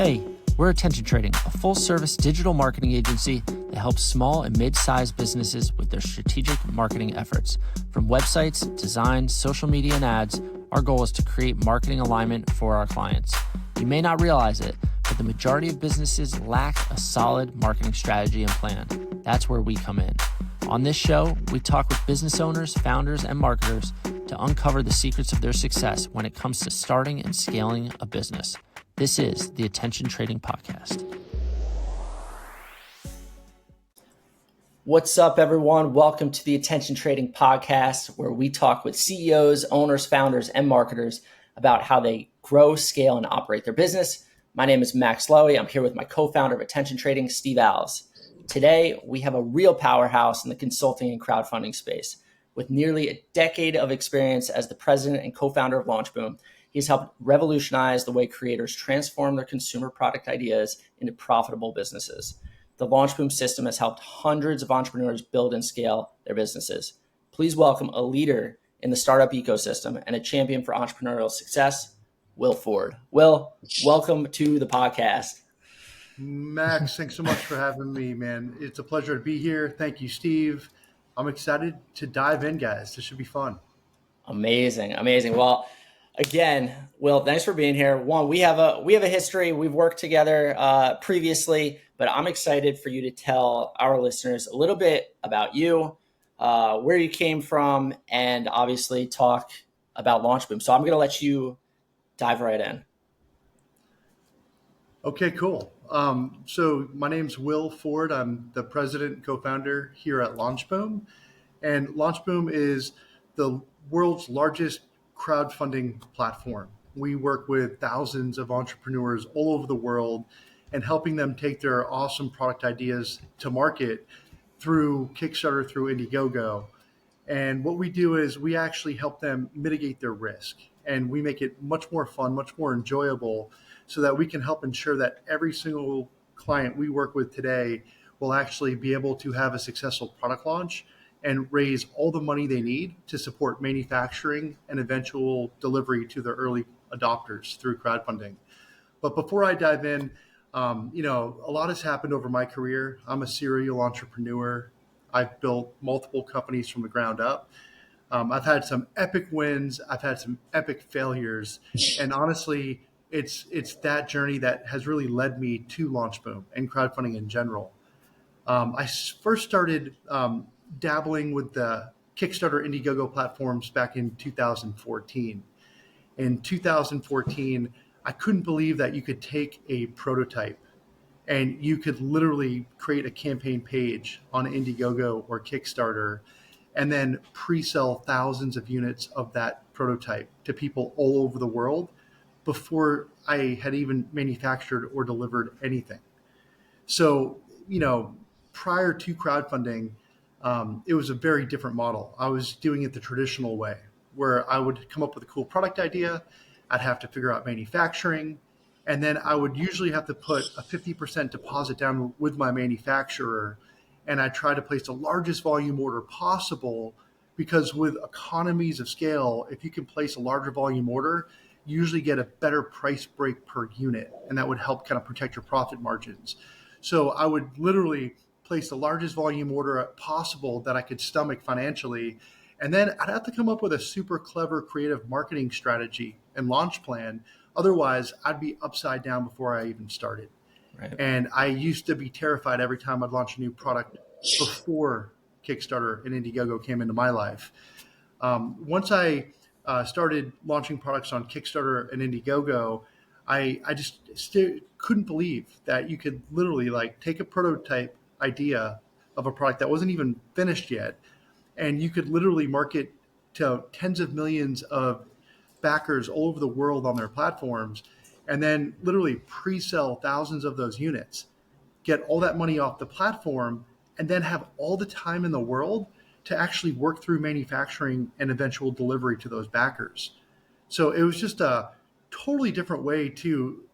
Hey, we're Attention Trading, a full-service digital marketing agency that helps small and mid-sized businesses with their strategic marketing efforts. From websites, design, social media, and ads, our goal is to create marketing alignment for our clients. You may not realize it, but the majority of businesses lack a solid marketing strategy and plan. That's where we come in. On this show, we talk with business owners, founders, and marketers to uncover the secrets of their success when it comes to starting and scaling a business. This is the Attention Trading Podcast. What's up, everyone? Welcome to the Attention Trading Podcast, where we talk with CEOs, owners, founders, and marketers about how they grow, scale, and operate their business. My name is Max Lowy. I'm here with my co-founder of Attention Trading, Steve Alves. Today, we have a real powerhouse in the consulting and crowdfunding space. With nearly a decade of experience as the president and co-founder of LaunchBoom, he's helped revolutionize the way creators transform their consumer product ideas into profitable businesses. The LaunchBoom system has helped hundreds of entrepreneurs build and scale their businesses. Please welcome a leader in the startup ecosystem and a champion for entrepreneurial success, Will Ford. Will, welcome to the podcast. Max, thanks so much for having me, man. It's a pleasure to be here. Thank you, Steve. I'm excited to dive in, guys. This should be fun. Amazing. Well, again, Will, thanks for being here. One, we have a history. We've worked together previously, but I'm excited for you to tell our listeners a little bit about you, where you came from, and obviously talk about LaunchBoom. So I'm going to let you dive right in. Okay, cool. So my name's Will Ford. I'm the president and co-founder here at LaunchBoom. And LaunchBoom is the world's largest crowdfunding platform. We work with thousands of entrepreneurs all over the world and helping them take their awesome product ideas to market through Kickstarter, through Indiegogo. And what we do is we actually help them mitigate their risk, and we make it much more fun, much more enjoyable, so that we can help ensure that every single client we work with today will actually be able to have a successful product launch and raise all the money they need to support manufacturing and eventual delivery to their early adopters through crowdfunding. But before I dive in, a lot has happened over my career. I'm a serial entrepreneur. I've built multiple companies from the ground up. I've had some epic wins. I've had some epic failures. And honestly, it's that journey that has really led me to LaunchBoom and crowdfunding in general. I first started dabbling with the Kickstarter, Indiegogo platforms back in 2014. In 2014, I couldn't believe that you could take a prototype and you could literally create a campaign page on Indiegogo or Kickstarter and then pre-sell thousands of units of that prototype to people all over the world before I had even manufactured or delivered anything. So, prior to crowdfunding, it was a very different model. I was doing it the traditional way, where I would come up with a cool product idea. I'd have to figure out manufacturing, and then I would usually have to put a 50% deposit down with my manufacturer, and I try to place the largest volume order possible, because with economies of scale, if you can place a larger volume order, you usually get a better price break per unit, and that would help kind of protect your profit margins. So I would literally place the largest volume order possible that I could stomach financially, and then I'd have to come up with a super clever creative marketing strategy and launch plan. Otherwise, I'd be upside down before I even started. Right. And I used to be terrified every time I'd launch a new product before Kickstarter and Indiegogo came into my life. Once I started launching products on Kickstarter and Indiegogo, I just couldn't believe that you could literally take a prototype idea of a product that wasn't even finished yet, and you could literally market to tens of millions of backers all over the world on their platforms, and then literally pre-sell thousands of those units, get all that money off the platform, and then have all the time in the world to actually work through manufacturing and eventual delivery to those backers. So it was just a totally different way to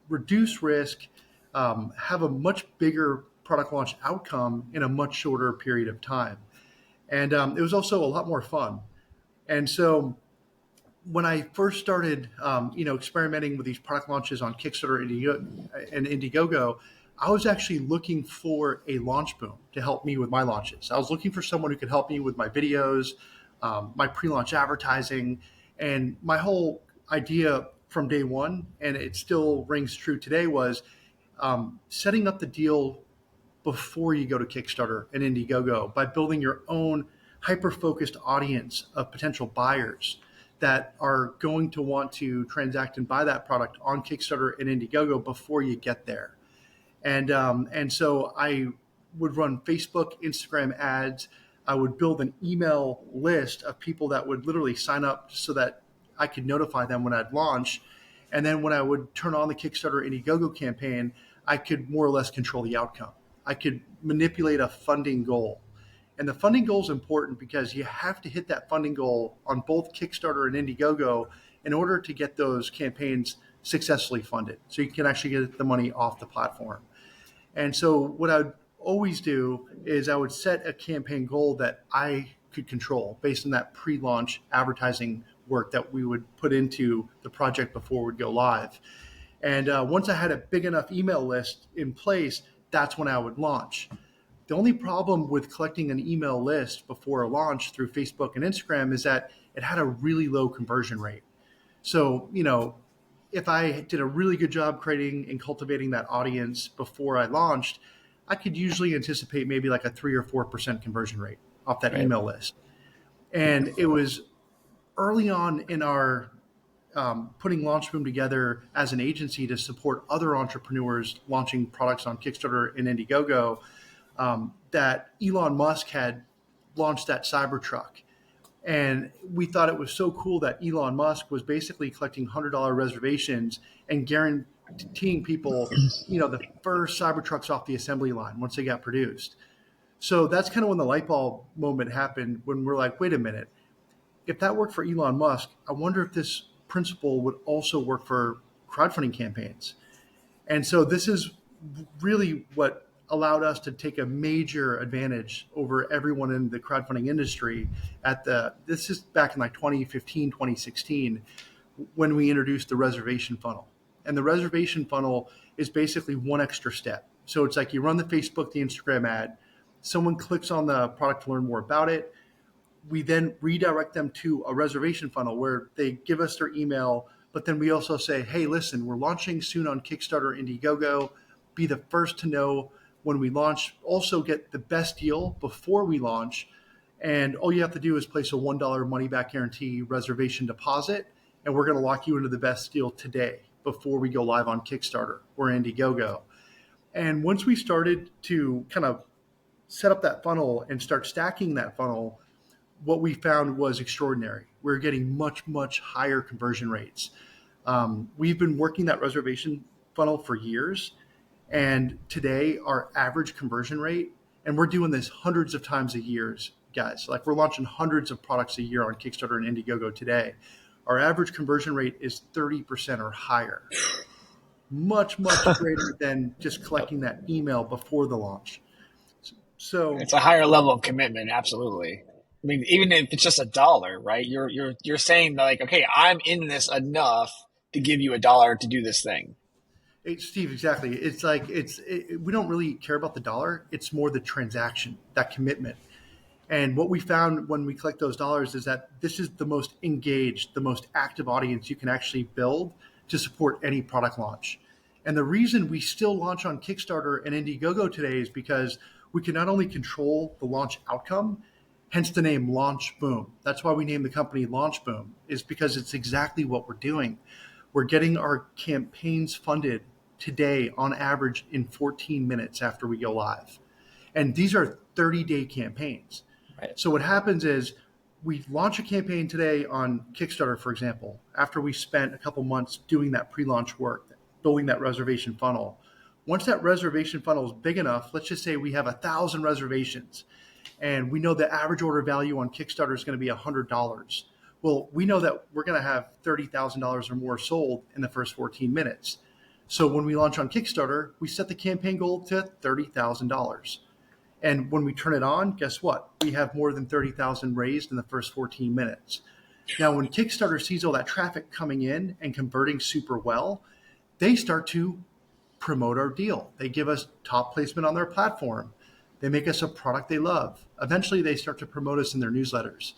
reduce risk, have a much bigger product launch outcome in a much shorter period of time. And it was also a lot more fun. And so when I first started, experimenting with these product launches on Kickstarter and Indiegogo, I was actually looking for a LaunchBoom to help me with my launches. I was looking for someone who could help me with my videos, my pre-launch advertising, and my whole idea from day one, and it still rings true today, was setting up the deal before you go to Kickstarter and Indiegogo by building your own hyper-focused audience of potential buyers that are going to want to transact and buy that product on Kickstarter and Indiegogo before you get there. And so I would run Facebook, Instagram ads. I would build an email list of people that would literally sign up so that I could notify them when I'd launch. And then when I would turn on the Kickstarter Indiegogo campaign, I could more or less control the outcome. I could manipulate a funding goal. And the funding goal is important because you have to hit that funding goal on both Kickstarter and Indiegogo in order to get those campaigns successfully funded. So you can actually get the money off the platform. And so what I would always do is I would set a campaign goal that I could control based on that pre-launch advertising work that we would put into the project before we'd go live. And once I had a big enough email list in place, that's when I would launch. The only problem with collecting an email list before a launch through Facebook and Instagram is that it had a really low conversion rate. So, if I did a really good job creating and cultivating that audience before I launched, I could usually anticipate maybe like a 3 or 4% conversion rate off that email list. And it was early on in our putting LaunchBoom together as an agency to support other entrepreneurs launching products on Kickstarter and Indiegogo, that Elon Musk had launched that Cybertruck. And we thought it was so cool that Elon Musk was basically collecting $100 reservations and guaranteeing people, the first Cybertrucks off the assembly line once they got produced. So that's kind of when the light bulb moment happened, when we're like, wait a minute, if that worked for Elon Musk, I wonder if this principle would also work for crowdfunding campaigns. And so this is really what allowed us to take a major advantage over everyone in the crowdfunding industry this is back in like 2015, 2016, when we introduced the reservation funnel. And the reservation funnel is basically one extra step. So it's like you run the Facebook, the Instagram ad, someone clicks on the product to learn more about it. We then redirect them to a reservation funnel where they give us their email, but then we also say, hey, listen, we're launching soon on Kickstarter, Indiegogo. Be the first to know when we launch. Also get the best deal before we launch. And all you have to do is place a $1 money back guarantee reservation deposit, and we're going to lock you into the best deal today before we go live on Kickstarter or Indiegogo. And once we started to kind of set up that funnel and start stacking that funnel, what we found was extraordinary. We're getting much, much higher conversion rates. We've been working that reservation funnel for years. And today our average conversion rate, and we're doing this hundreds of times a year, guys, like we're launching hundreds of products a year on Kickstarter and Indiegogo today. Our average conversion rate is 30% or higher. Much, much greater than just collecting that email before the launch. So it's a higher level of commitment. Absolutely. I mean, even if it's just $1, right? You're saying that, like, okay, I'm in this enough to give you $1 to do this thing. Steve, exactly. It's like we don't really care about the dollar. It's more the transaction, that commitment. And what we found when we collect those dollars is that this is the most engaged, the most active audience you can actually build to support any product launch. And the reason we still launch on Kickstarter and Indiegogo today is because we can not only control the launch outcome, hence the name LaunchBoom. That's why we named the company LaunchBoom, is because it's exactly what we're doing. We're getting our campaigns funded today on average in 14 minutes after we go live. And these are 30-day campaigns. Right. So what happens is we launch a campaign today on Kickstarter, for example, after we spent a couple months doing that pre-launch work, building that reservation funnel. Once that reservation funnel is big enough, let's just say we have 1,000 reservations and we know the average order value on Kickstarter is going to be $100. Well, we know that we're going to have $30,000 or more sold in the first 14 minutes. So when we launch on Kickstarter, we set the campaign goal to $30,000. And when we turn it on, guess what? We have more than $30,000 raised in the first 14 minutes. Now, when Kickstarter sees all that traffic coming in and converting super well, they start to promote our deal. They give us top placement on their platform. They make us a product they love. Eventually, they start to promote us in their newsletters.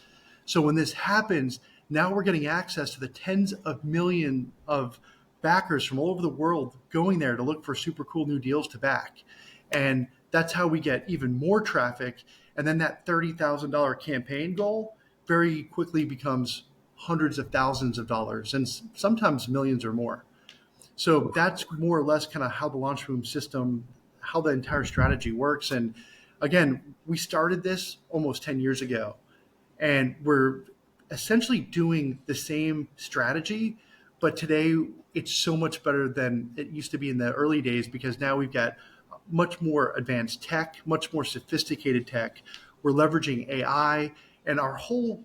So when this happens, now we're getting access to the tens of millions of backers from all over the world going there to look for super cool new deals to back. And that's how we get even more traffic. And then that $30,000 campaign goal very quickly becomes hundreds of thousands of dollars and sometimes millions or more. So that's more or less kind of how the LaunchBoom system, how the entire strategy works. And again, we started this almost 10 years ago, and we're essentially doing the same strategy, but today it's so much better than it used to be in the early days, because now we've got much more advanced tech, much more sophisticated tech. We're leveraging AI, and our whole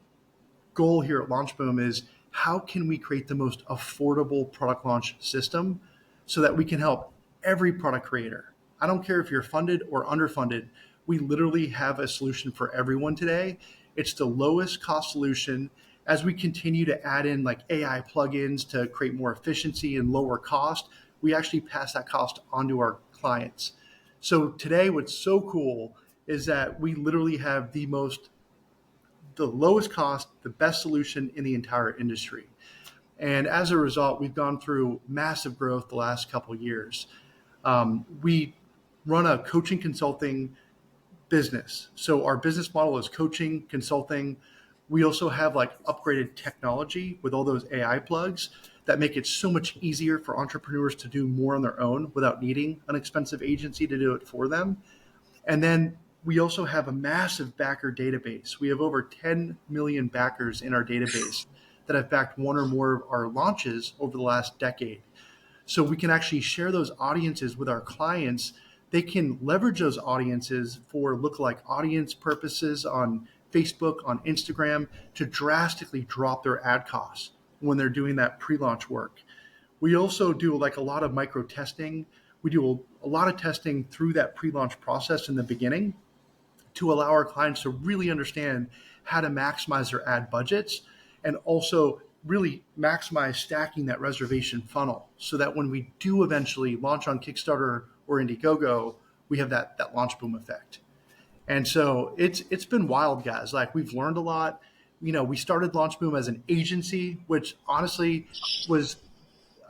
goal here at LaunchBoom is how can we create the most affordable product launch system so that we can help every product creator. I don't care if you're funded or underfunded. We literally have a solution for everyone today. It's the lowest cost solution. As we continue to add in like AI plugins to create more efficiency and lower cost, we actually pass that cost onto our clients. So today, what's so cool is that we literally have the lowest cost, the best solution in the entire industry. And as a result, we've gone through massive growth the last couple of years. We run a coaching consulting business. So our business model is coaching, consulting. We also have like upgraded technology with all those AI plugs that make it so much easier for entrepreneurs to do more on their own without needing an expensive agency to do it for them. And then we also have a massive backer database. We have over 10 million backers in our database that have backed one or more of our launches over the last decade. So we can actually share those audiences with our clients. They can leverage those audiences for lookalike audience purposes on Facebook, on Instagram, to drastically drop their ad costs when they're doing that pre-launch work. We also do like a lot of micro testing. We do a lot of testing through that pre-launch process in the beginning to allow our clients to really understand how to maximize their ad budgets and also really maximize stacking that reservation funnel so that when we do eventually launch on Kickstarter or Indiegogo, we have that LaunchBoom effect. And so it's been wild, guys. Like, we've learned a lot. You know, we started LaunchBoom as an agency, which honestly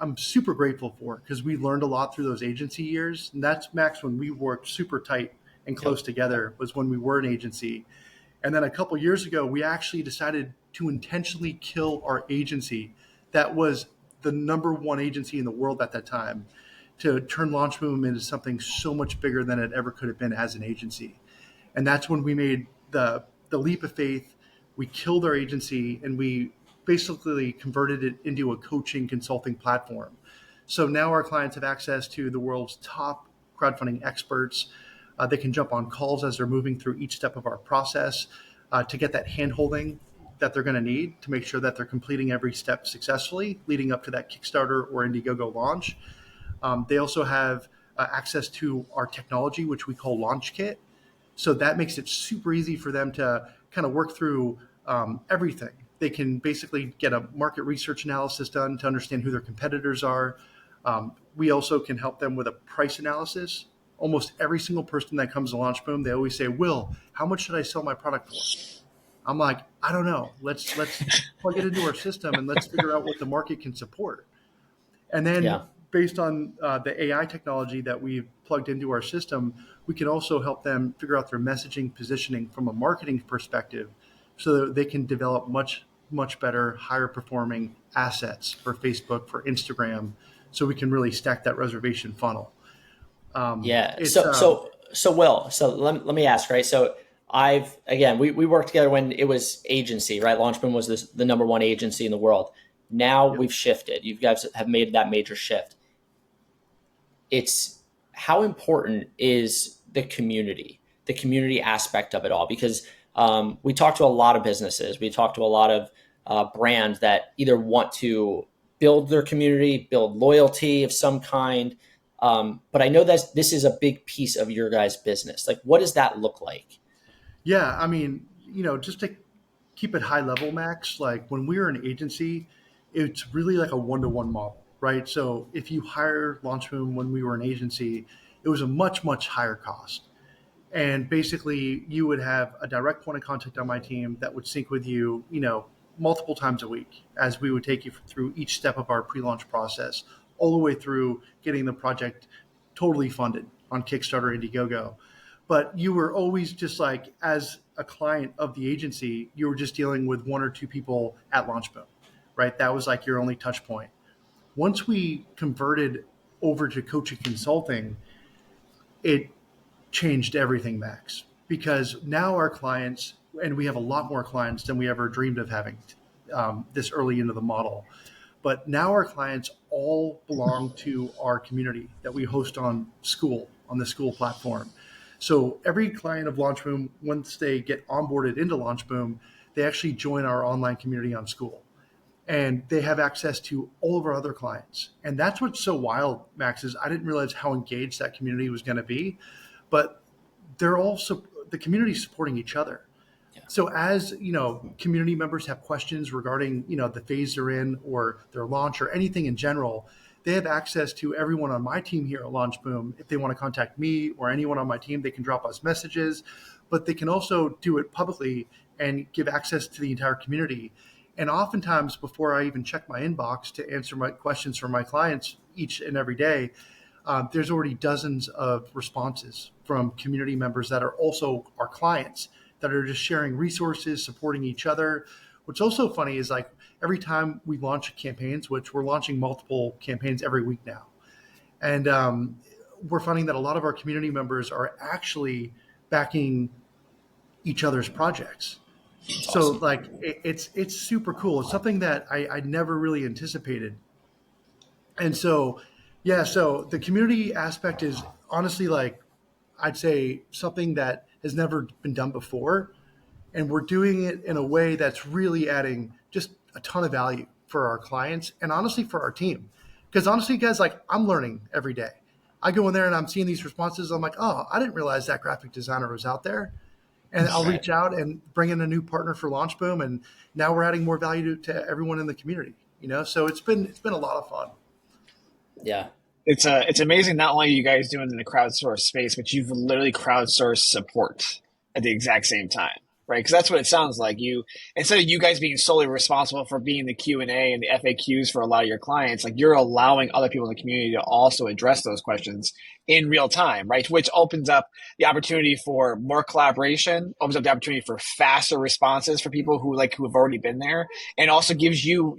I'm super grateful for, because we learned a lot through those agency years. And that's, Max, when we worked super tight and close together, was when we were an agency. And then a couple of years ago, we actually decided to intentionally kill our agency. That was the number one agency in the world at that time, to turn LaunchBoom into something so much bigger than it ever could have been as an agency. And that's when we made the leap of faith. We killed our agency and we basically converted it into a coaching consulting platform. So now our clients have access to the world's top crowdfunding experts. They can jump on calls as they're moving through each step of our process to get that hand-holding that they're going to need to make sure that they're completing every step successfully leading up to that Kickstarter or Indiegogo launch. They also have access to our technology, which we call LaunchKit. So that makes it super easy for them to kind of work through everything. They can basically get a market research analysis done to understand who their competitors are. We also can help them with a price analysis. Almost every single person that comes to LaunchBoom, they always say, "Will, how much should I sell my product for?" I'm like, "I don't know. Let's plug it into our system and let's figure out what the market can support." And then based on the AI technology that we've plugged into our system, we can also help them figure out their messaging positioning from a marketing perspective so that they can develop much, much better, higher performing assets for Facebook, for Instagram, so we can really stack that reservation funnel. So Will, let me ask, right? So we worked together when it was agency, right? LaunchBoom was the number one agency in the world. Now we've shifted. You guys have made that major shift. It's how important is the community aspect of it all? Because we talk to a lot of businesses. We talk to a lot of brands that either want to build their community, build loyalty of some kind. But I know that this is a big piece of your guys' business. Like, what does that look like? Yeah, I mean, just to keep it high level, Max, like when we were an agency, it's really like a one-to-one model, right? So if you hire LaunchBoom when we were an agency, it was a much, much higher cost. And basically you would have a direct point of contact on my team that would sync with you, multiple times a week as we would take you through each step of our pre-launch process, all the way through getting the project totally funded on Kickstarter, Indiegogo. But you were always just like, as a client of the agency, you were just dealing with one or two people at LaunchBoom, right? That was like your only touch point. Once we converted over to coaching consulting, it changed everything, Max, because now our clients, and we have a lot more clients than we ever dreamed of having this early into the model. But now our clients all belong to our community that we host on the school platform. So every client of LaunchBoom, once they get onboarded into LaunchBoom, they actually join our online community on school. And they have access to all of our other clients. And that's what's so wild, Max, is I didn't realize how engaged that community was going to be. But they're also, the community supporting each other. Yeah. So as community members have questions regarding the phase they're in or their launch or anything in general, they have access to everyone on my team here at LaunchBoom. If they want to contact me or anyone on my team, they can drop us messages, but they can also do it publicly and give access to the entire community. And oftentimes, before I even check my inbox to answer my questions from my clients each and every day, there's already dozens of responses from community members that are also our clients that are just sharing resources, supporting each other. What's also funny is like every time we launch campaigns, which we're launching multiple campaigns every week now, and we're finding that a lot of our community members are actually backing each other's projects. So awesome. Like it's super cool. It's something that I never really anticipated. And so, yeah, so the community aspect is honestly like, I'd say something that has never been done before. And we're doing it in a way that's really adding just a ton of value for our clients and honestly for our team. Because honestly, guys, like I'm learning every day. I go in there and I'm seeing these responses. I'm like, oh, I didn't realize that graphic designer was out there. And I'll reach out and bring in a new partner for LaunchBoom. And now we're adding more value to everyone in the community, So it's been a lot of fun. Yeah. It's amazing not only you guys doing in the crowdsourced space, but you've literally crowdsourced support at the exact same time, right? Because that's what it sounds like. Instead of you guys being solely responsible for being the Q&A and the FAQs for a lot of your clients, like you're allowing other people in the community to also address those questions in real time, right? Which opens up the opportunity for more collaboration, opens up the opportunity for faster responses for people who have already been there, and also gives you,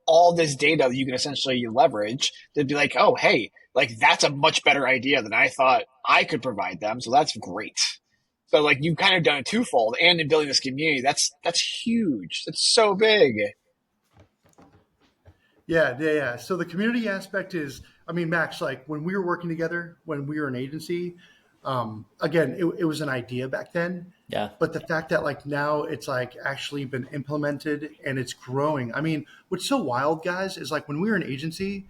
all this data that you can essentially leverage to be like, oh, hey, like that's a much better idea than I thought I could provide them. So that's great. So like you've kind of done it twofold, and in building this community, that's huge. That's so big. Yeah. So the community aspect is, Max, like when we were working together, when we were an agency, again, it was an idea back then. Yeah. But the fact that like now it's like actually been implemented and it's growing. What's so wild, guys, is like when we were an agency,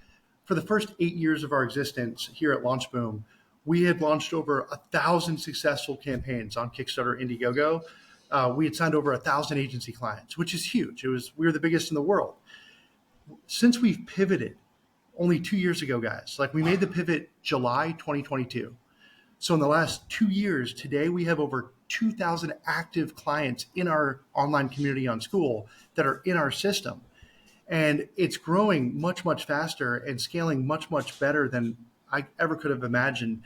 for the first 8 years of our existence here at LaunchBoom, we had launched over 1,000 successful campaigns on Kickstarter, Indiegogo. We had signed over 1,000 agency clients, which is huge. We were the biggest in the world. Since we've pivoted only 2 years ago, guys, like we made the pivot July 2022. So in the last 2 years, today we have over 2,000 active clients in our online community on school that are in our system. And it's growing much, much faster and scaling much, much better than I ever could have imagined.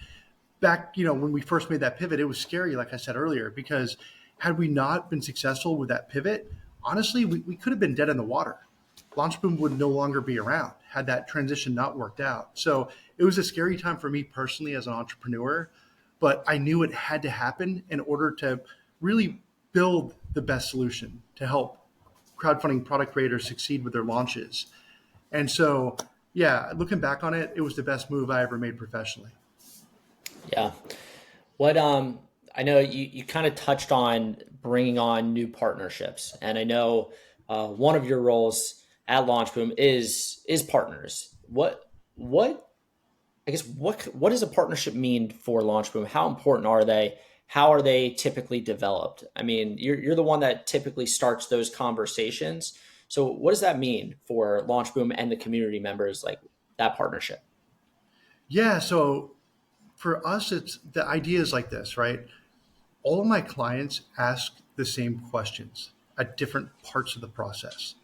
Back, when we first made that pivot, it was scary, like I said earlier, because had we not been successful with that pivot, honestly, we could have been dead in the water. LaunchBoom would no longer be around had that transition not worked out. So it was a scary time for me personally as an entrepreneur, but I knew it had to happen in order to really build the best solution to help crowdfunding product creators succeed with their launches. And so, yeah, looking back on it, it was the best move I ever made professionally. Yeah. What I know you kind of touched on bringing on new partnerships, and I know one of your roles at LaunchBoom is partners. What does a partnership mean for LaunchBoom? How important are they? how are they typically developed? I mean, you're the one that typically starts those conversations. So what does that mean for LaunchBoom and the community members, like that partnership? Yeah. So for us, it's the idea is like this, right? All of my clients ask the same questions at different parts of the process.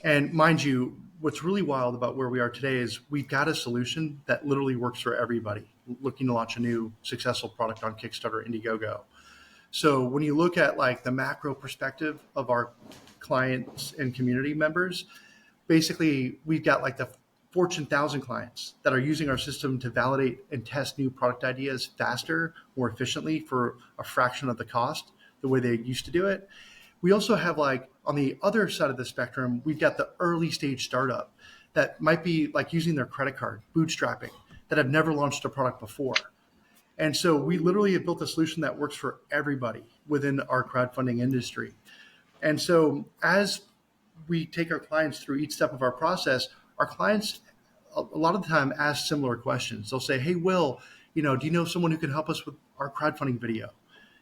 And mind you, what's really wild about where we are today is we've got a solution that literally works for everybody looking to launch a new successful product on Kickstarter, Indiegogo. So when you look at like the macro perspective of our clients and community members, basically we've got like the Fortune 1000 clients that are using our system to validate and test new product ideas faster, more efficiently for a fraction of the cost, the way they used to do it. We also have like on the other side of the spectrum, we've got the early stage startup that might be like using their credit card, bootstrapping, that have never launched a product before. And so we literally have built a solution that works for everybody within our crowdfunding industry. And so as we take our clients through each step of our process, our clients a lot of the time ask similar questions. They'll say, "Hey, Will, do you know someone who can help us with our crowdfunding video?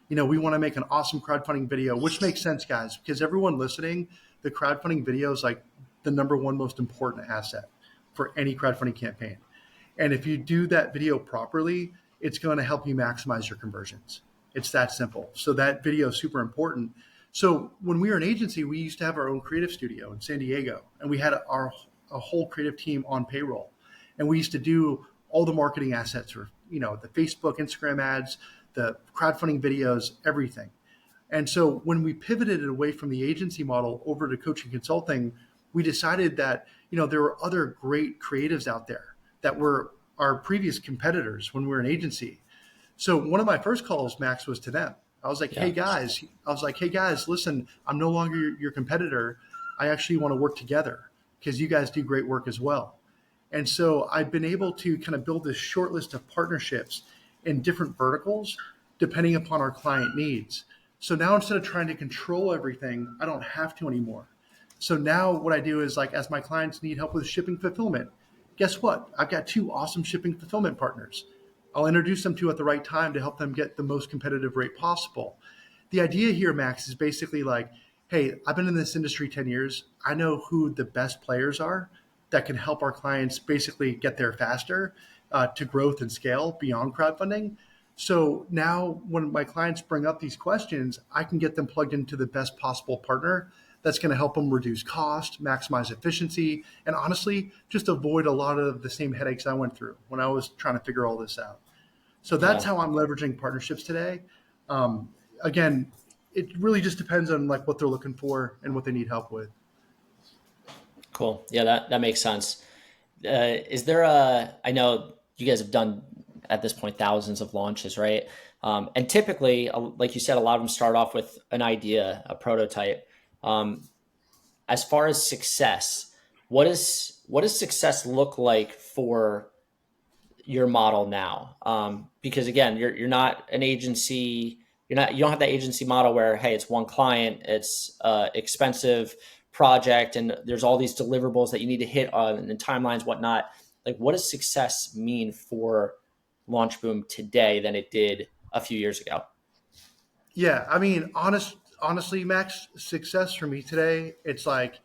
We want to make an awesome crowdfunding video," which makes sense, guys, because everyone listening, the crowdfunding video is like the number one most important asset for any crowdfunding campaign. And if you do that video properly, it's going to help you maximize your conversions. It's that simple. So that video is super important. So when we were an agency, we used to have our own creative studio in San Diego, and we had a whole creative team on payroll. And we used to do all the marketing assets for, the Facebook, Instagram ads, the crowdfunding videos, everything. And so when we pivoted it away from the agency model over to coaching consulting, we decided that, there were other great creatives out there that were our previous competitors when we were an agency. So one of my first calls, Max, was to them. I was like, Yeah. hey guys, listen, I'm no longer your competitor. I actually want to work together because you guys do great work as well. And so I've been able to kind of build this short list of partnerships in different verticals, depending upon our client needs. So now instead of trying to control everything, I don't have to anymore. So now what I do is like, as my clients need help with shipping fulfillment, guess what? I've got 2 awesome shipping fulfillment partners. I'll introduce them to at the right time to help them get the most competitive rate possible. The idea here, Max, is basically like, hey, I've been in this industry 10 years. I know who the best players are that can help our clients basically get there faster to growth and scale beyond crowdfunding. So now when my clients bring up these questions, I can get them plugged into the best possible partner that's going to help them reduce cost, maximize efficiency, and honestly, just avoid a lot of the same headaches I went through when I was trying to figure all this out. So that's Yeah. how I'm leveraging partnerships today. Again, it really just depends on like what they're looking for and what they need help with. Cool. Yeah, that makes sense. Is there I know you guys have done at this point thousands of launches, right? And typically, like you said, a lot of them start off with an idea, a prototype. Um, as far as success, what does success look like for your model now? Because again, you're not an agency. You don't have that agency model where, hey, it's one client, it's expensive project, and there's all these deliverables that you need to hit on and timelines, whatnot. Like, what does success mean for LaunchBoom today than it did a few years ago? Yeah, I mean, honestly, Max, success for me today, it's like,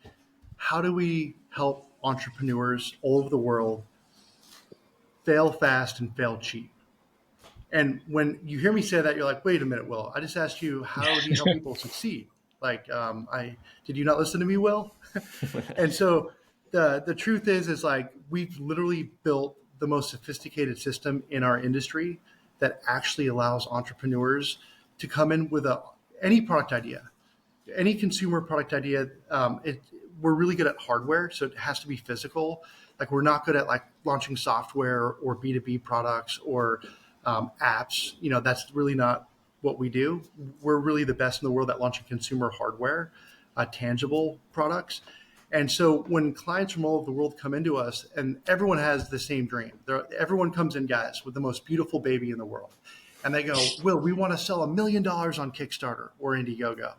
how do we help entrepreneurs all over the world fail fast and fail cheap? And when you hear me say that, you're like, wait a minute, Will, I just asked you, how do you help people succeed? Like, I did you not listen to me, Will? And so the truth is like we've literally built the most sophisticated system in our industry that actually allows entrepreneurs to come in with any product idea, any consumer product idea. We're really good at hardware, so it has to be physical. Like we're not good at like launching software or B2B products or apps. That's really not what we do. We're really the best in the world at launching consumer hardware, tangible products. And so when clients from all over the world come into us, and everyone has the same dream, everyone comes in, guys, with the most beautiful baby in the world. And they go, Will, we want to sell $1 million on Kickstarter or Indiegogo.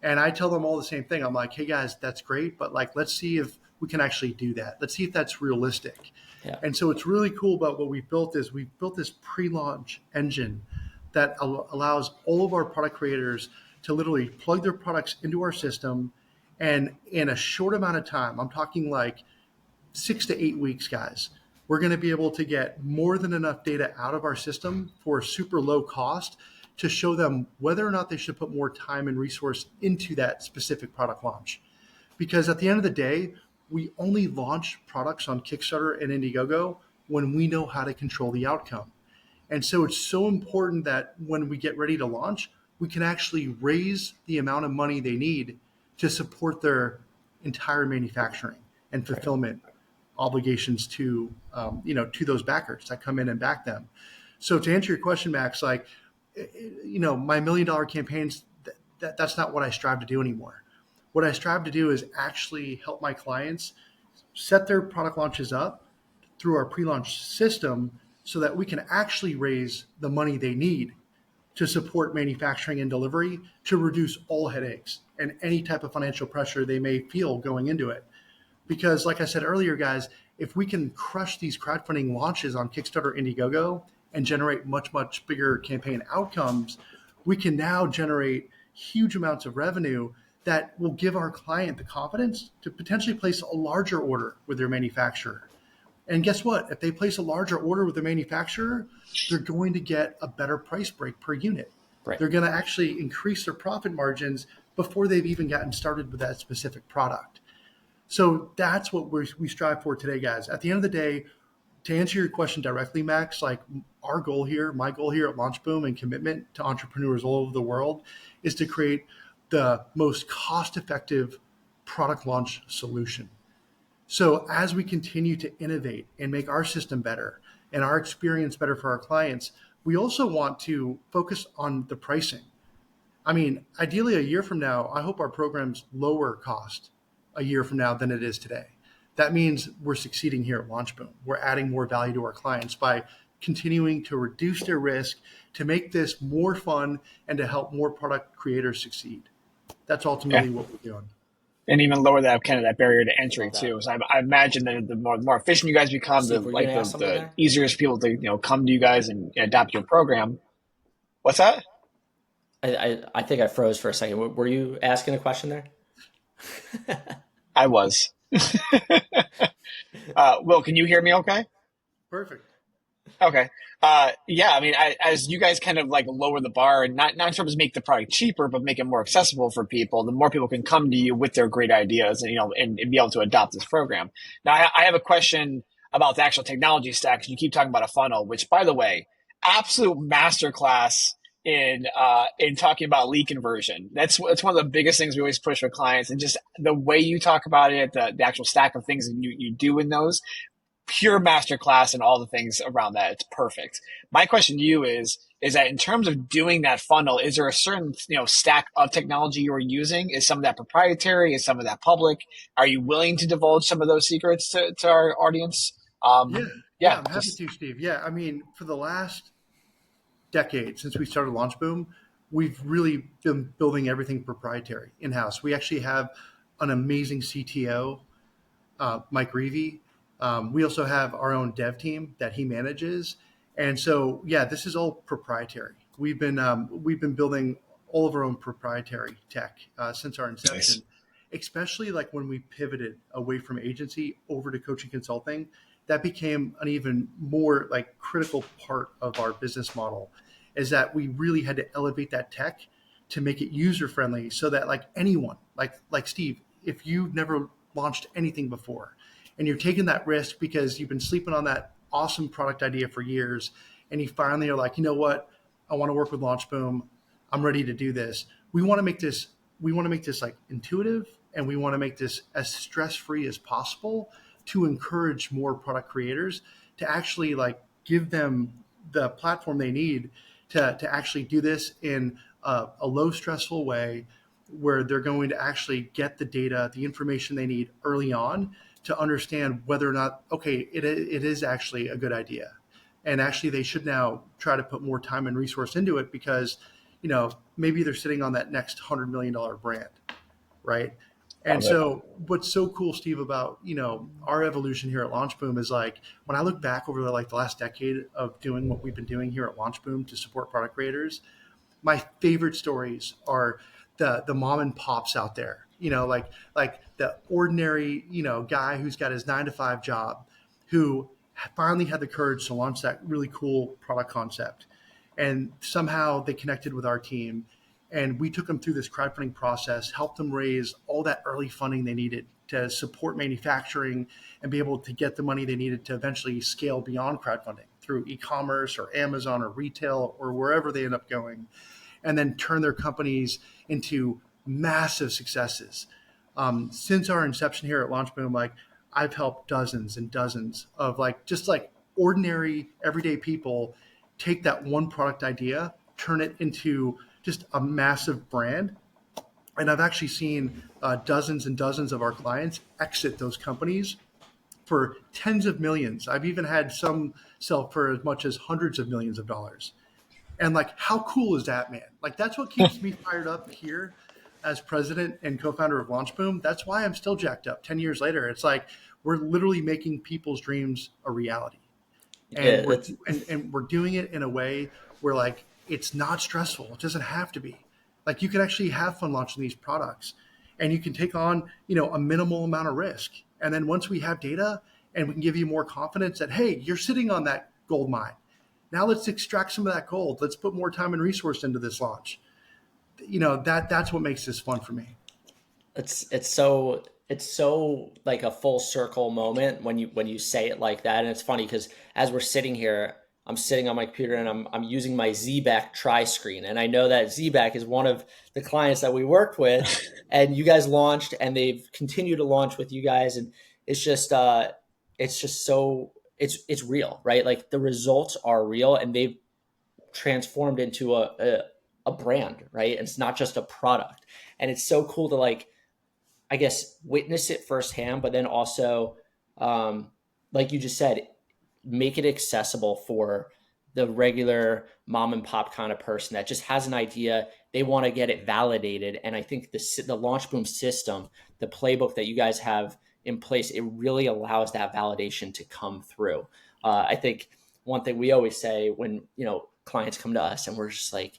And I tell them all the same thing. I'm like, hey, guys, that's great. But like, let's see if we can actually do that. Let's see if that's realistic. Yeah. And so what's really cool about what we've built is we've built this pre-launch engine that allows all of our product creators to literally plug their products into our system. And in a short amount of time, I'm talking like 6 to 8 weeks, guys, we're going to be able to get more than enough data out of our system for super low cost to show them whether or not they should put more time and resource into that specific product launch. Because at the end of the day, we only launch products on Kickstarter and Indiegogo when we know how to control the outcome. And so it's so important that when we get ready to launch, we can actually raise the amount of money they need to support their entire manufacturing and fulfillment obligations to, to those backers that come in and back them. So to answer your question, Max, like, my $1 million campaigns, that's not what I strive to do anymore. What I strive to do is actually help my clients set their product launches up through our pre-launch system so that we can actually raise the money they need to support manufacturing and delivery, to reduce all headaches and any type of financial pressure they may feel going into it. Because like I said earlier, guys, if we can crush these crowdfunding launches on Kickstarter, Indiegogo, and generate much, much bigger campaign outcomes, we can now generate huge amounts of revenue that will give our client the confidence to potentially place a larger order with their manufacturer. And guess what? If they place a larger order with the manufacturer, they're going to get a better price break per unit. Right. They're going to actually increase their profit margins before they've even gotten started with that specific product. So that's what we strive for today, guys. At the end of the day, to answer your question directly, Max, like my goal here at LaunchBoom and commitment to entrepreneurs all over the world is to create the most cost-effective product launch solution. So as we continue to innovate and make our system better and our experience better for our clients, we also want to focus on the pricing. I mean, ideally a year from now, I hope our program's lower cost a year from now than it is today. That means we're succeeding here at LaunchBoom. We're adding more value to our clients by continuing to reduce their risk, to make this more fun, and to help more product creators succeed. That's ultimately what we're doing. And even lower that barrier to entry too. So I imagine that the more efficient you guys become, the easier it's for people to come to you guys and adopt your program. What's that? I think I froze for a second. Were you asking a question there? I was. Will, can you hear me okay? Perfect. Okay. Yeah, I mean, as you guys kind of like lower the bar and not in terms of make the product cheaper, but make it more accessible for people, the more people can come to you with their great ideas and be able to adopt this program. Now, I have a question about the actual technology stack. You keep talking about a funnel, which, by the way, absolute masterclass in talking about lead conversion. That's one of the biggest things we always push with clients, and just the way you talk about it, the actual stack of things that you do in those. Pure masterclass and all the things around that. It's perfect. My question to you is that in terms of doing that funnel, is there a certain stack of technology you're using? Is some of that proprietary? Is some of that public? Are you willing to divulge some of those secrets to our audience? Yeah, I'm happy to, Steve. Yeah, I mean, for the last decade since we started LaunchBoom, we've really been building everything proprietary in-house. We actually have an amazing CTO, Mike Reevy. We also have our own dev team that he manages. And so, yeah, this is all proprietary. We've been building all of our own proprietary tech since our inception, especially like when we pivoted away from agency over to coaching consulting. That became an even more like critical part of our business model, is that we really had to elevate that tech to make it user friendly so that like anyone, like Steve, if you've never launched anything before, and you're taking that risk because you've been sleeping on that awesome product idea for years, and you finally are like, you know what, I want to work with LaunchBoom. I'm ready to do this. We want to make this like intuitive, and we want to make this as stress-free as possible to encourage more product creators to actually like give them the platform they need to actually do this in a low stressful way, where they're going to actually get the data, the information they need early on, to understand whether or not, okay, it is actually a good idea. And actually they should now try to put more time and resource into it because, maybe they're sitting on that next $100 million brand, right? And Love it. so what's so cool, Steve, about, our evolution here at LaunchBoom is like, when I look back over the last decade of doing what we've been doing here at LaunchBoom to support product creators, my favorite stories are the mom and pops out there, like the ordinary, guy who's got his 9 to 5 job, who finally had the courage to launch that really cool product concept. And somehow they connected with our team, and we took them through this crowdfunding process, helped them raise all that early funding they needed to support manufacturing and be able to get the money they needed to eventually scale beyond crowdfunding through e-commerce or Amazon or retail or wherever they end up going, and then turn their companies into massive successes. Since our inception here at LaunchBoom, like, I've helped dozens and dozens of just ordinary everyday people take that one product idea, turn it into just a massive brand. And I've actually seen dozens and dozens of our clients exit those companies for tens of millions. I've even had some sell for as much as hundreds of millions of dollars. And how cool is that, man? That's what keeps me fired up here as president and co-founder of LaunchBoom. That's why I'm still jacked up 10 years later. It's like, we're literally making people's dreams a reality. And we're doing it in a way where it's not stressful. It doesn't have to be. You can actually have fun launching these products, and you can take on, a minimal amount of risk. And then once we have data and we can give you more confidence that, hey, you're sitting on that gold mine. Now let's extract some of that gold. Let's put more time and resource into this launch. That's what makes this fun for me. It's so like a full circle moment when you say it like that. And it's funny because as we're sitting here, I'm sitting on my computer and I'm using my ZBack try screen. And I know that ZBack is one of the clients that we worked with, and you guys launched, and they've continued to launch with you guys. And it's just so it's real, right? Like, the results are real, and they've transformed into a brand, right? And it's not just a product. And it's so cool to I guess, witness it firsthand, but then also, like you just said, make it accessible for the regular mom and pop kind of person that just has an idea. They want to get it validated. And I think the LaunchBoom system, the playbook that you guys have in place, it really allows that validation to come through. I think one thing we always say when, clients come to us and we're just like,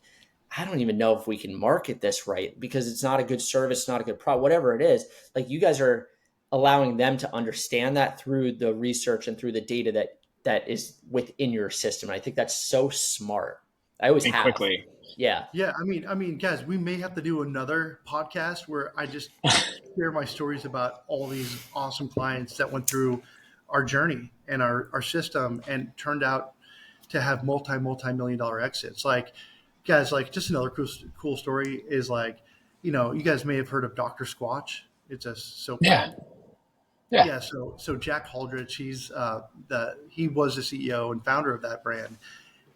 I don't even know if we can market this right because it's not a good service, not a good product, whatever it is. You guys are allowing them to understand that through the research and through the data that is within your system. And I think that's so smart. I always have. Quickly. Yeah. Yeah. I mean, guys, we may have to do another podcast where I just share my stories about all these awesome clients that went through our journey and our system and turned out to have multi-million dollar exits. Guys, just another cool story is you guys may have heard of Dr. Squatch. It's a soap brand. Yeah. So Jack Haldrich, he was the CEO and founder of that brand.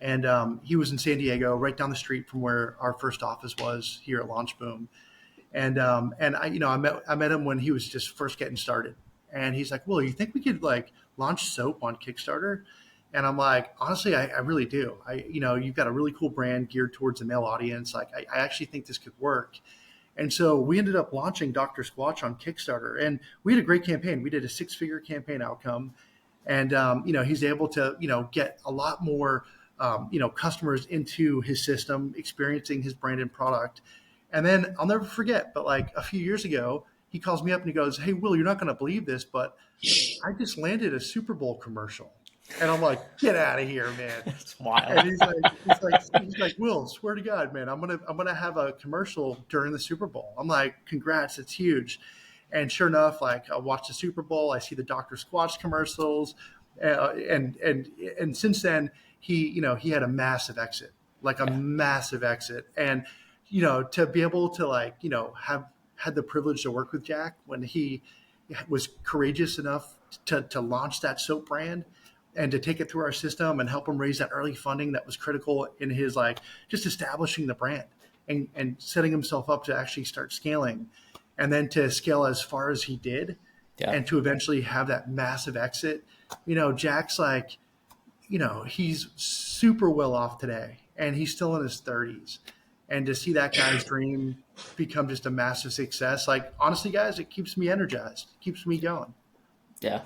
And he was in San Diego, right down the street from where our first office was here at LaunchBoom. And I met him when he was just first getting started. And he's like, well, you think we could launch soap on Kickstarter? And I'm like, honestly, I really do. You've got a really cool brand geared towards the male audience. I actually think this could work. And so we ended up launching Dr. Squatch on Kickstarter, and we had a great campaign. We did a 6-figure campaign outcome, and he's able to get a lot more customers into his system, experiencing his brand and product. And then I'll never forget, but a few years ago, he calls me up and he goes, "Hey, Will, you're not going to believe this, but I just landed a Super Bowl commercial." And I'm like, "Get out of here, man!" It's wild. And he's like, "Will, swear to God, man, I'm gonna have a commercial during the Super Bowl." I'm like, "Congrats, it's huge." And sure enough, I watch the Super Bowl, I see the Dr. Squatch commercials, and since then he had a massive exit, massive exit, and to be able to have had the privilege to work with Jack when he was courageous enough to launch that soap brand and to take it through our system and help him raise that early funding that was critical in his just establishing the brand and setting himself up to actually start scaling, and then to scale as far as he did, and to eventually have that massive exit. Jack's he's super well off today, and he's still in his 30s. And to see that guy's dream become just a massive success, like honestly, guys, it keeps me energized, it keeps me going. Yeah.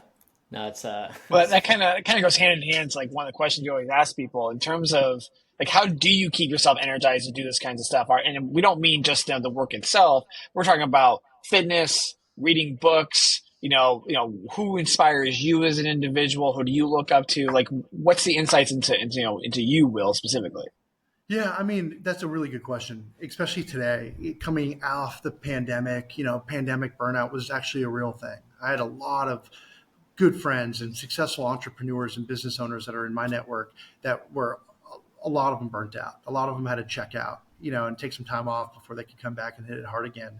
No, it's Well, that kind of goes hand in hand. It's like one of the questions you always ask people in terms of like how do you keep yourself energized to do this kinds of stuff? And we don't mean just the work itself. We're talking about fitness, reading books. Who inspires you as an individual? Who do you look up to? Like, what's the insights into you, Will, specifically? Yeah, I mean, that's a really good question, especially today, coming off the pandemic. Pandemic burnout was actually a real thing. I had a lot of good friends and successful entrepreneurs and business owners that are in my network that were a lot of them burnt out. A lot of them had to check out, and take some time off before they could come back and hit it hard again.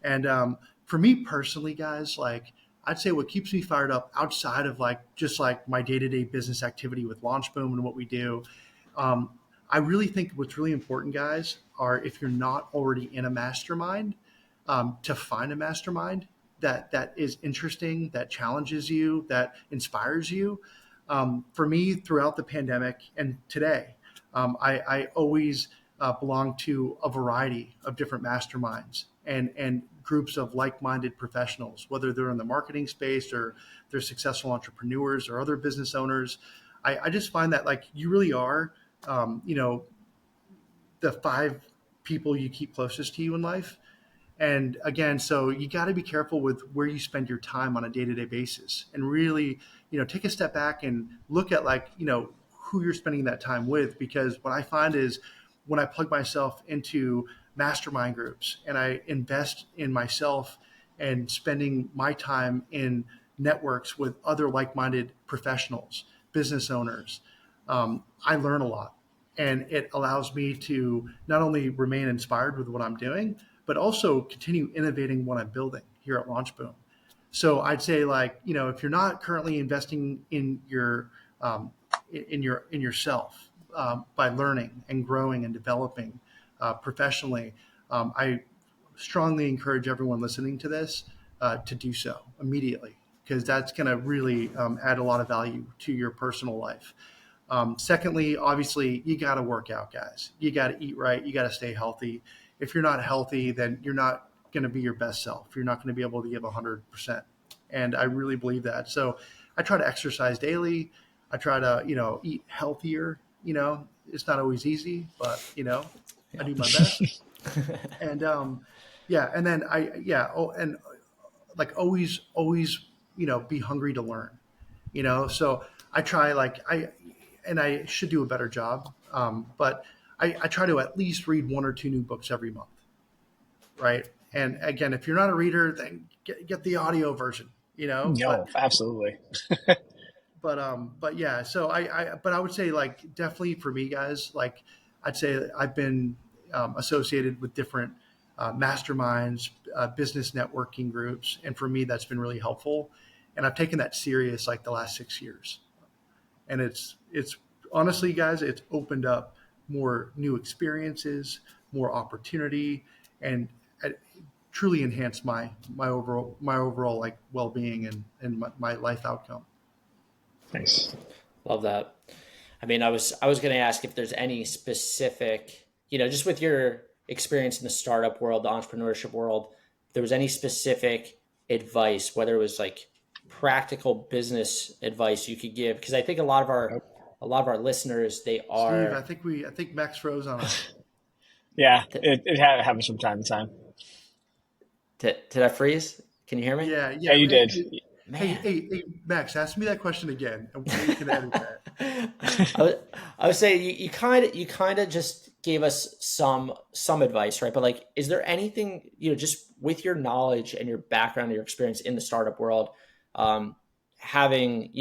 And for me personally, guys, like I'd say what keeps me fired up outside of just my day-to-day business activity with LaunchBoom and what we do, I really think what's really important, guys, are if you're not already in a mastermind, to find a mastermind that is interesting, that challenges you, that inspires you. For me, throughout the pandemic and today, I always belong to a variety of different masterminds and groups of like-minded professionals, whether they're in the marketing space or they're successful entrepreneurs or other business owners. I just find that you really are, the 5 people you keep closest to you in life. And again, so you got to be careful with where you spend your time on a day-to-day basis and really, take a step back and look at who you're spending that time with. Because what I find is when I plug myself into mastermind groups and I invest in myself and spending my time in networks with other like-minded professionals, business owners, I learn a lot. And it allows me to not only remain inspired with what I'm doing, but also continue innovating what I'm building here at LaunchBoom. So I'd say if you're not currently investing in yourself by learning and growing and developing professionally, I strongly encourage everyone listening to this to do so immediately, because that's going to really add a lot of value to your personal life. Secondly, obviously, you got to work out, guys. You got to eat right. You got to stay healthy. If you're not healthy, then you're not going to be your best self. You're not going to be able to give 100%. And I really believe that. So I try to exercise daily. I try to, eat healthier. It's not always easy, but, I do my best. And, and then always, be hungry to learn, so I try and I should do a better job. But I try to at least read 1 or 2 new books every month. Right. And again, if you're not a reader, then get the audio version, No, absolutely. But yeah, so I would say definitely for me, guys, I'd say I've been associated with different masterminds, business networking groups. And for me, that's been really helpful. And I've taken that serious the last 6 years. And it's honestly, guys, it's opened up more new experiences, more opportunity, and it truly enhanced my overall well-being and my life outcome. Nice. Love that. I mean, I was going to ask if there's any specific, just with your experience in the startup world, the entrepreneurship world, if there was any specific advice, whether it was practical business advice you could give, because I think a lot of our listeners, they are. Steve, I think Max froze on us. Yeah, it happens from time to time. Did I freeze? Can you hear me? Yeah, you did. Hey, Max, ask me that question again, and we can edit that. I was saying you kind of just gave us some advice, right? But is there anything, just with your knowledge and your background, your experience in the startup world, having,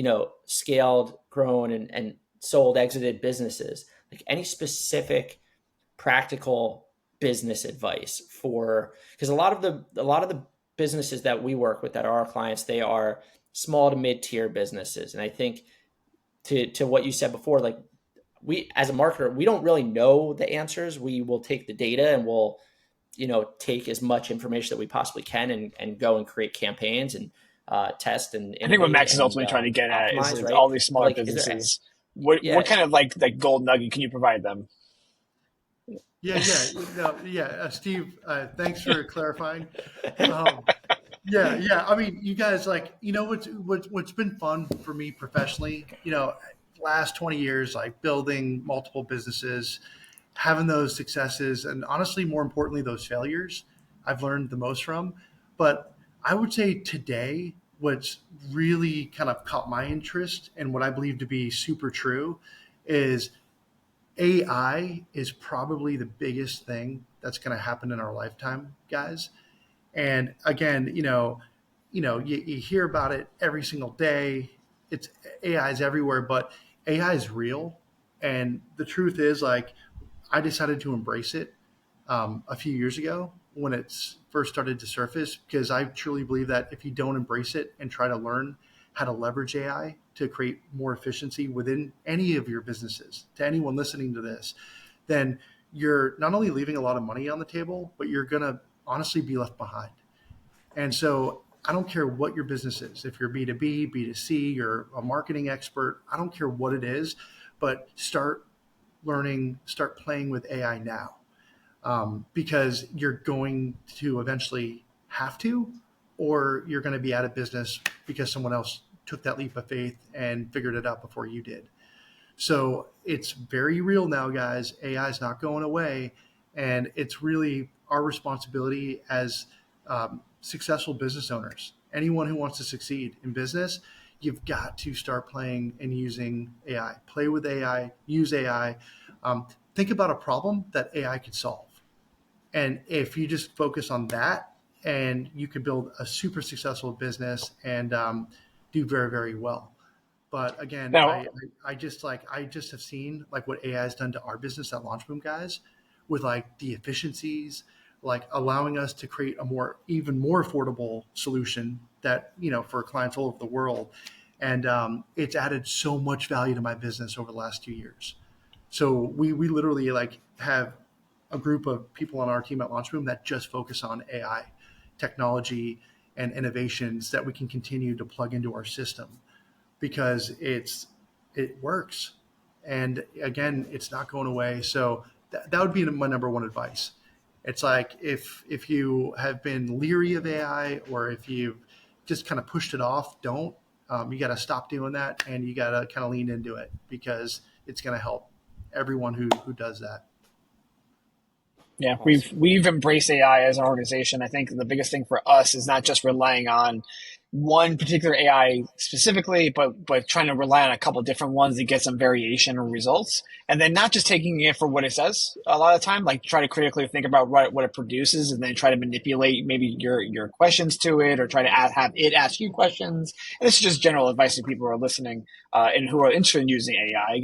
scaled, grown and sold, exited businesses, any specific practical business advice because a lot of the businesses that we work with that are our clients, they are small to mid-tier businesses. And I think to what you said before, we, as a marketer, we don't really know the answers. We will take the data and we'll, take as much information that we possibly can and go and create campaigns and test. And I think what Max is ultimately trying to get at is right? All these smaller businesses. What kind of like gold nugget can you provide them? Steve, thanks for clarifying. Um, yeah. I mean, you guys, like, what's been fun for me professionally, last 20 years, like building multiple businesses, having those successes, and honestly, more importantly, those failures, I've learned the most from. But I would say today, what's really kind of caught my interest and what I believe to be super true is AI is probably the biggest thing that's going to happen in our lifetime, guys. And again, you hear about it every single day. It's AI is everywhere, but AI is real. And the truth is, like, I decided to embrace it a few years ago when it first started to surface, because I truly believe that if you don't embrace it and try to learn how to leverage AI to create more efficiency within any of your businesses, to anyone listening to this, then you're not only leaving a lot of money on the table, but you're going to honestly be left behind. And so I don't care what your business is. If you're B2B, B2C, you're a marketing expert, I don't care what it is, but start learning, start playing with AI now, because you're going to eventually have to, or you're going to be out of business because someone else took that leap of faith and figured it out before you did. So it's very real now, guys. AI is not going away. And it's really our responsibility as successful business owners. Anyone who wants to succeed in business, you've got to start playing and using AI. Play with AI, use AI. Think about a problem that AI could solve. And if you just focus on that, and you could build a super successful business and do very, very well. But again, Now, I just have seen like what AI has done to our business at LaunchBoom, guys, with like the efficiencies, like allowing us to create even more affordable solution that, for clients all over the world. And it's added so much value to my business over the last 2 years. So we literally like have a group of people on our team at LaunchBoom that just focus on AI technology and innovations that we can continue to plug into our system, because it works. And again, it's not going away. So that would be my number one advice. It's like, if you have been leery of AI, or if you've just kind of pushed it off, don't. You got to stop doing that, and you got to kind of lean into it, because it's going to help everyone who does that. yeah, Awesome. we've embraced AI as an organization. I think the biggest thing for us is not just relying on one particular AI specifically, but trying to rely on a couple of different ones to get some variation or results, and then not just taking it for what it says. A lot of the time, like, try to critically think about what it produces, and then try to manipulate maybe your questions to it, or try to have it ask you questions. And this is just general advice to people who are listening and who are interested in using AI.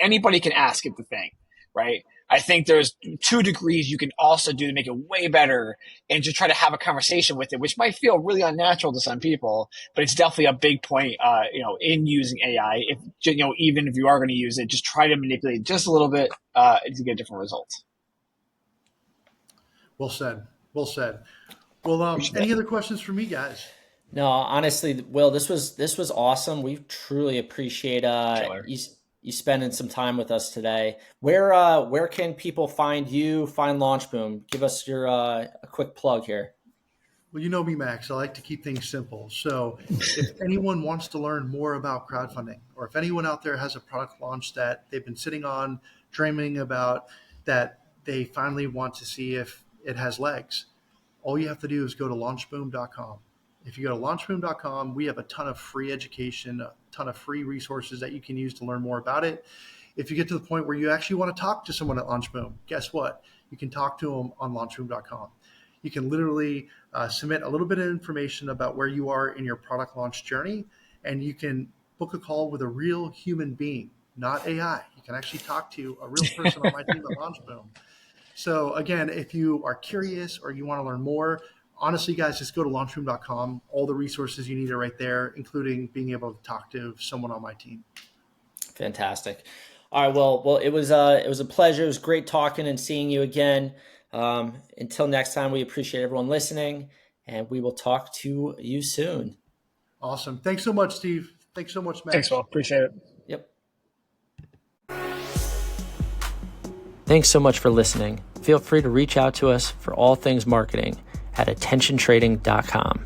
Anybody can ask it the thing, right? I think there's 2 degrees you can also do to make it way better, and to try to have a conversation with it, which might feel really unnatural to some people, but it's definitely a big point, in using AI. If, even if you are going to use it, just try to manipulate just a little bit to get different results. Well said. Well said. Well, Appreciate any that. other questions for me, guys? No, honestly, Will, this was awesome. We truly appreciate Killer. you spending some time with us today. Where can people find you, find LaunchBoom? Give us your a quick plug here. Well, you know me, Max. I like to keep things simple. So if anyone wants to learn more about crowdfunding, or if anyone out there has a product launch that they've been sitting on, dreaming about, that they finally want to see if it has legs, all you have to do is go to launchboom.com. If you go to launchboom.com, we have a ton of free education, a ton of free resources that you can use to learn more about it. If you get to the point where you actually want to talk to someone at LaunchBoom, guess what? You can talk to them on launchboom.com. You can literally submit a little bit of information about where you are in your product launch journey, and you can book a call with a real human being, not AI. You can actually talk to a real person on my team at LaunchBoom. So again, if you are curious or you want to learn more, honestly, guys, just go to launchroom.com. All the resources you need are right there, including being able to talk to someone on my team. Fantastic. All right. Well, it was a pleasure. It was great talking and seeing you again. Until next time, we appreciate everyone listening, and we will talk to you soon. Awesome. Thanks so much, Steve. Thanks so much, Thanks, Max. Will. Appreciate it. Yep. Thanks so much for listening. Feel free to reach out to us for all things marketing at attentiontrading.com.